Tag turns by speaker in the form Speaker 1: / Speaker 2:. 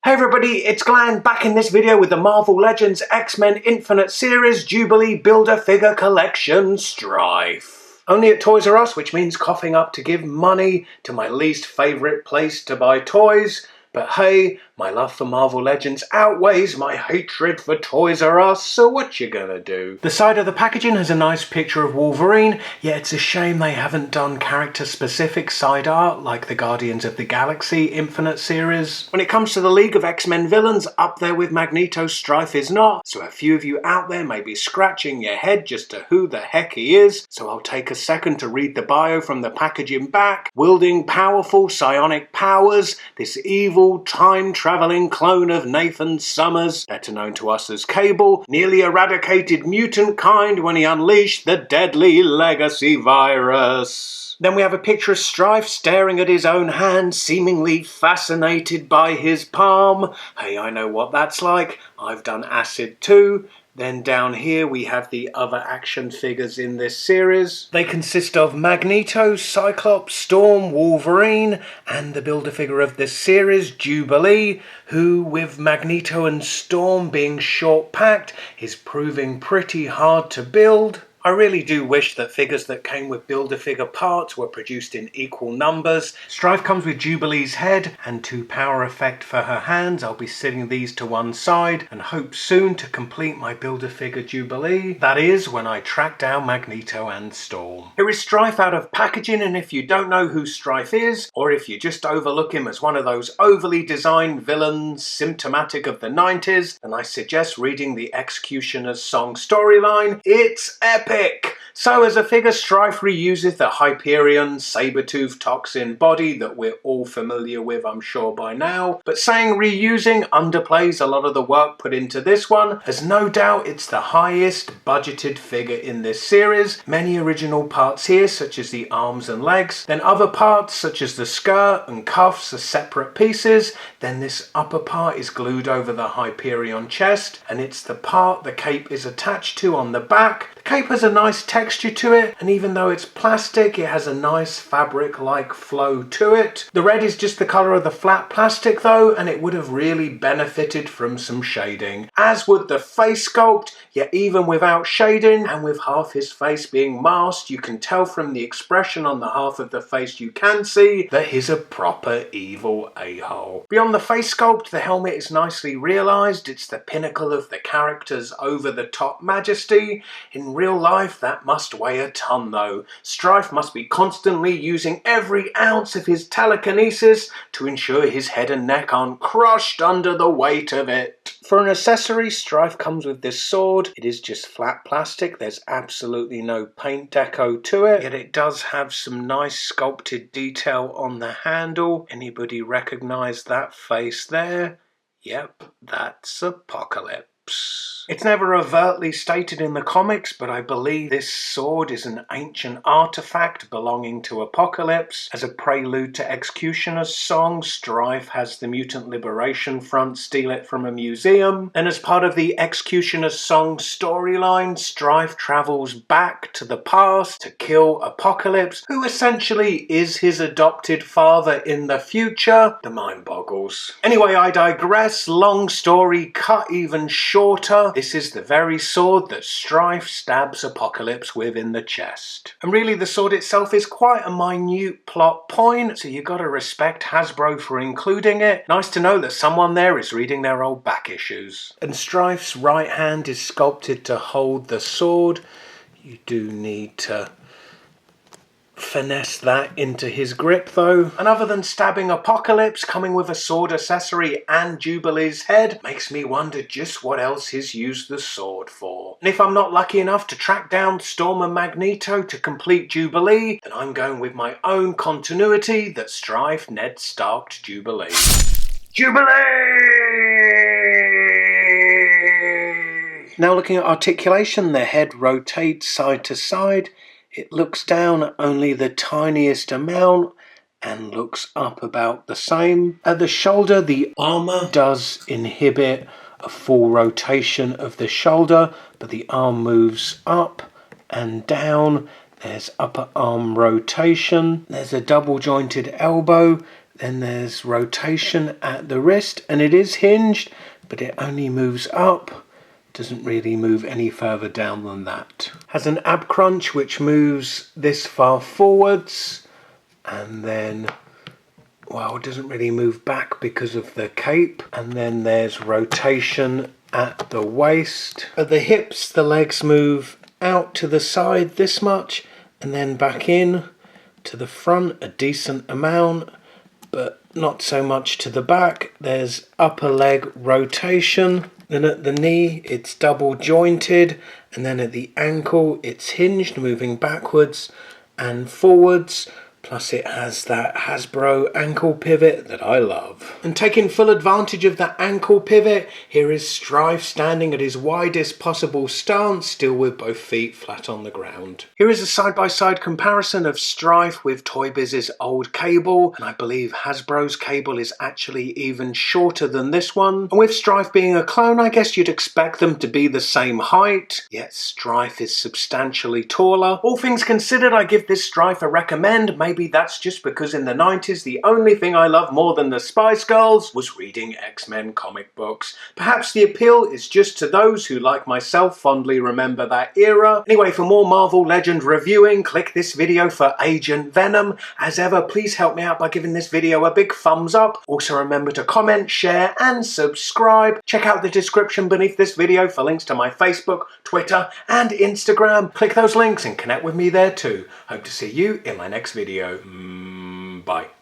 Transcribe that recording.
Speaker 1: Hey everybody, it's Glenn back in this video with the Marvel Legends X-Men Infinite Series Jubilee Build-A-Figure Collection Stryfe. Only at Toys R Us, which means coughing up to give money to my least favourite place to buy toys. But hey, my love for Marvel Legends outweighs my hatred for Toys R Us, so what you gonna do? The side of the packaging has a nice picture of Wolverine, yet it's a shame they haven't done character-specific side art like the Guardians of the Galaxy Infinite series. When it comes to the League of X-Men villains, up there with Magneto, Stryfe is not, so a few of you out there may be scratching your head just to who the heck he is, so I'll take a second to read the bio from the packaging back. Wielding powerful psionic powers, this evil time-travelling clone of Nathan Summers, better known to us as Cable, nearly eradicated mutant kind when he unleashed the deadly legacy virus. Then we have a picture of Stryfe staring at his own hand, seemingly fascinated by his palm. Hey, I know what that's like. I've done acid too. Then down here we have the other action figures in this series. They consist of Magneto, Cyclops, Storm, Wolverine, and the Build-A-Figure of this series, Jubilee, who, with Magneto and Storm being short-packed, is proving pretty hard to build. I really do wish that figures that came with Build-A-Figure parts were produced in equal numbers. Stryfe comes with Jubilee's head and 2 power effect for her hands. I'll be setting these to one side and hope soon to complete my Build-A-Figure Jubilee. That is, when I track down Magneto and Storm. Here is Stryfe out of packaging, and if you don't know who Stryfe is, or if you just overlook him as one of those overly designed villains symptomatic of the 90s, then I suggest reading the Executioner's Song storyline. It's epic! So as a figure, Stryfe reuses the Hyperion saber-tooth toxin body that we're all familiar with, I'm sure by now. But saying reusing underplays a lot of the work put into this one, as no doubt it's the highest budgeted figure in this series. Many original parts here, such as the arms and legs. Then other parts, such as the skirt and cuffs, are separate pieces. Then this upper part is glued over the Hyperion chest, and it's the part the cape is attached to on the back. The cape has a nice texture to it, and even though it's plastic, it has a nice fabric-like flow to it. The red is just the colour of the flat plastic though, and it would have really benefited from some shading. As would the face sculpt, yet even without shading, and with half his face being masked, you can tell from the expression on the half of the face you can see that he's a proper evil a-hole. Beyond the face sculpt, the helmet is nicely realised. It's the pinnacle of the character's over-the-top majesty. In real life, that must weigh a ton though. Stryfe must be constantly using every ounce of his telekinesis to ensure his head and neck aren't crushed under the weight of it. For an accessory, Stryfe comes with this sword. It is just flat plastic. There's absolutely no paint deco to it, yet it does have some nice sculpted detail on the handle. Anybody recognize that face there? Yep, that's Apocalypse. It's never overtly stated in the comics, but I believe this sword is an ancient artifact belonging to Apocalypse. As a prelude to Executioner's Song, Stryfe has the Mutant Liberation Front steal it from a museum. And as part of the Executioner's Song storyline, Stryfe travels back to the past to kill Apocalypse, who essentially is his adopted father in the future. The mind boggles. Anyway, I digress. Long story cut even shorter. This is the very sword that Stryfe stabs Apocalypse with in the chest. And really the sword itself is quite a minute plot point, so you gotta respect Hasbro for including it. Nice to know that someone there is reading their old back issues. And Stryfe's right hand is sculpted to hold the sword. You do need to finesse that into his grip though. And other than stabbing Apocalypse, coming with a sword accessory and Jubilee's head makes me wonder just what else he's used the sword for. And if I'm not lucky enough to track down Storm and Magneto to complete Jubilee, then I'm going with my own continuity that Stryfe Ned Starked Jubilee. Jubilee! Now looking at articulation, the head rotates side to side. It looks down only the tiniest amount and looks up about the same. At the shoulder, the armour does inhibit a full rotation of the shoulder, but the arm moves up and down. There's upper arm rotation. There's a double jointed elbow Then there's rotation at the wrist, and it is hinged, but it only moves up. Doesn't really move any further down than that. Has an ab crunch which moves this far forwards, and then, well, it doesn't really move back because of the cape. And then there's rotation at the waist. At the hips, the legs move out to the side this much, and then back in to the front a decent amount, but not so much to the back. There's upper leg rotation. Then at the knee, it's double jointed, and then at the ankle, it's hinged, moving backwards and forwards. Plus it has that Hasbro ankle pivot that I love. And taking full advantage of that ankle pivot, here is Stryfe standing at his widest possible stance, still with both feet flat on the ground. Here is a side-by-side comparison of Stryfe with Toy Biz's old cable, and I believe Hasbro's cable is actually even shorter than this one. And with Stryfe being a clone, I guess you'd expect them to be the same height, yet Stryfe is substantially taller. All things considered, I give this Stryfe a recommend. Maybe that's just because in the 90s the only thing I loved more than the Spice Girls was reading X-Men comic books. Perhaps the appeal is just to those who, like myself, fondly remember that era. Anyway, for more Marvel Legend reviewing, click this video for Agent Venom. As ever, please help me out by giving this video a big thumbs up. Also remember to comment, share and subscribe. Check out the description beneath this video for links to my Facebook, Twitter and Instagram. Click those links and connect with me there too. Hope to see you in my next video. Bye.